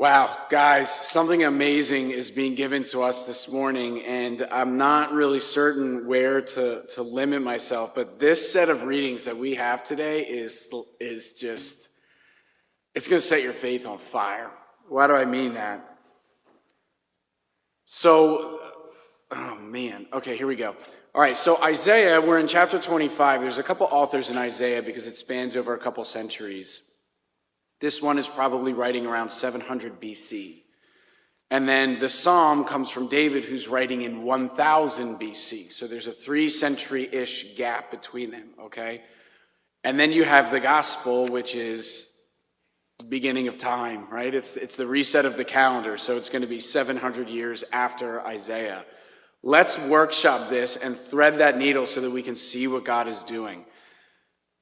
Wow, guys, something amazing is being given to us this morning, and I'm not really certain where to limit myself, but this set of readings that we have today is just, it's going to set your faith on fire. Why do I mean that? So, oh man, okay, here we go. All right, so Isaiah, we're in chapter 25. There's a couple authors in Isaiah because it spans over a couple centuries. This one is probably writing around 700 BC. And then the Psalm comes from David, who's writing in 1000 BC. So there's a 3-century-ish gap between them, okay? And then you have the Gospel, which is beginning of time, right? It's the reset of the calendar, so it's going to be 700 years after Isaiah. Let's workshop this and thread that needle so that we can see what God is doing.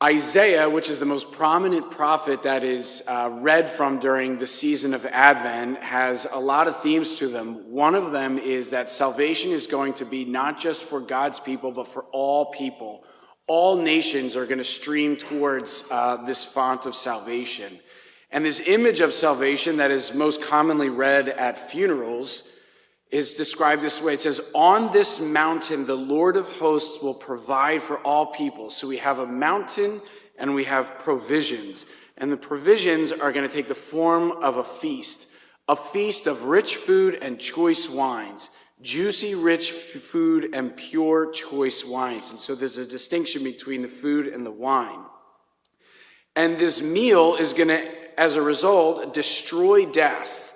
Isaiah, which is the most prominent prophet that is read from during the season of Advent, has a lot of themes to them. One of them is that salvation is going to be not just for God's people, but for all people. All nations are going to stream towards this font of salvation. And this image of salvation that is most commonly read at funerals is described this way. It says, "On this mountain, the Lord of hosts will provide for all people." So we have a mountain and we have provisions. And the provisions are going to take the form of a feast of rich food and choice wines, juicy, rich food and pure, choice wines. And so there's a distinction between the food and the wine. And this meal is going to, as a result, destroy death.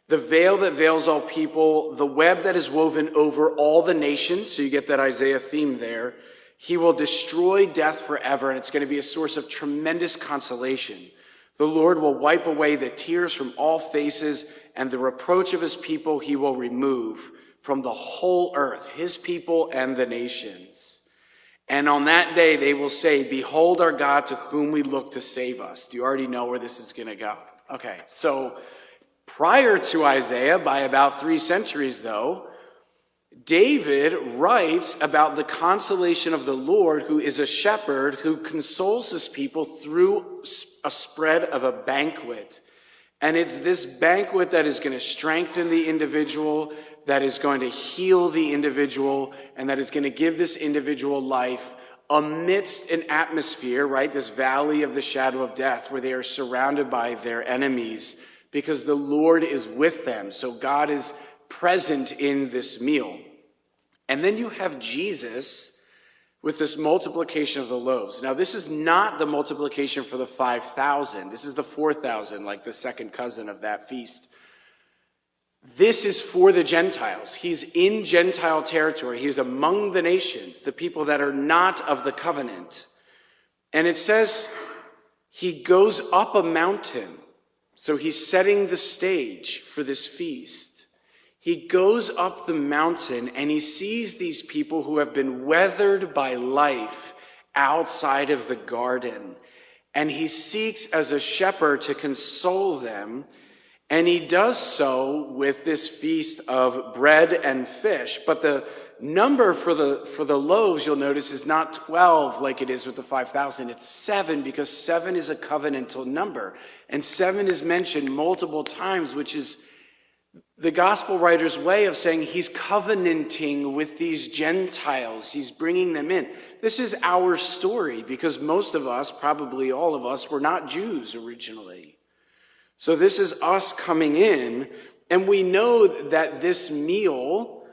The veil that veils all people, the web that is woven over all the nations, so you get that Isaiah theme there. He will destroy death forever, and it's going to be a source of tremendous consolation. The Lord will wipe away the tears from all faces, and the reproach of his people he will remove from the whole earth, his people and the nations. And on that day they will say, "Behold our God, to whom we look to save us." Do you already know where this is going to go? Okay, so prior to Isaiah, by about 3 centuries though, David writes about the consolation of the Lord, who is a shepherd who consoles his people through a spread of a banquet. And it's this banquet that is going to strengthen the individual, that is going to heal the individual, and that is going to give this individual life amidst an atmosphere, right, this valley of the shadow of death, where they are surrounded by their enemies, because the Lord is with them. So God is present in this meal. And then you have Jesus with this multiplication of the loaves. Now, this is not the multiplication for the 5,000. This is the 4,000, like the second cousin of that feast. This is for the Gentiles. He's in Gentile territory. He's among the nations, the people that are not of the covenant. And it says he goes up a mountain. So he's setting the stage for this feast. He goes up the mountain and he sees these people who have been weathered by life outside of the garden. And he seeks as a shepherd to console them. And he does so with this feast of bread and fish. But the number for the loaves, you'll notice, is not 12 like it is with the 5,000. It's 7, because 7 is a covenantal number. And 7 is mentioned multiple times, which is the gospel writer's way of saying he's covenanting with these Gentiles. He's bringing them in. This is our story, because most of us, probably all of us, were not Jews originally. So this is us coming in, and we know that this meal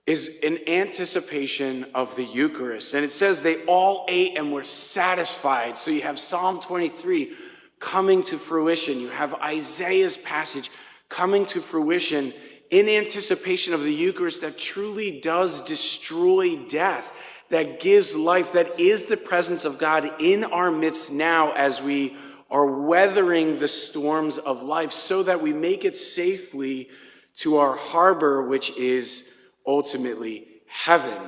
is an anticipation of the Eucharist. And it says they all ate and were satisfied. So you have Psalm 23 coming to fruition. You have Isaiah's passage coming to fruition in anticipation of the Eucharist that truly does destroy death, that gives life, that is the presence of God in our midst now as we are weathering the storms of life, so that we make it safely to our harbor, which is ultimately heaven.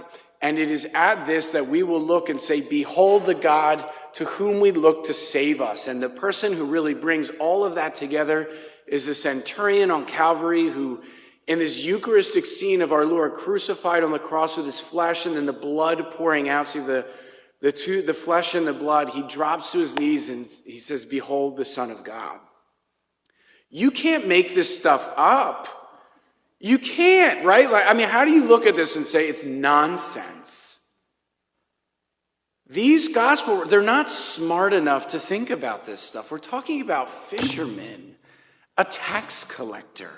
And it is at this that we will look and say, "Behold the God to whom we look to save us." And the person who really brings all of that together is the centurion on Calvary, who in this Eucharistic scene of our Lord crucified on the cross with his flesh and then the blood pouring out, so the flesh and the blood, he drops to his knees and he says, "Behold the Son of God." You can't make this stuff up. You can't, right? How do you look at this and say it's nonsense? These gospel, they're not smart enough to think about this stuff. We're talking about fishermen, a tax collector.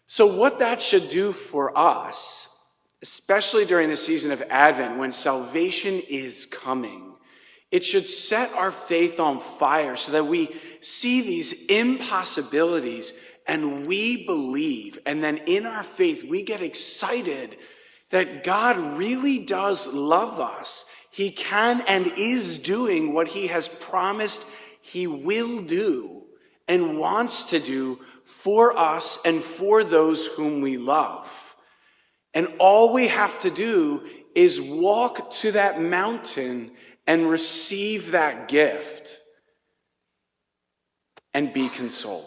So what that should do for us, especially during the season of Advent when salvation is coming, it should set our faith on fire so that we see these impossibilities and we believe. And then in our faith, we get excited that God really does love us. He can and is doing what he has promised he will do and wants to do for us and for those whom we love. And all we have to do is walk to that mountain and receive that gift and be consoled.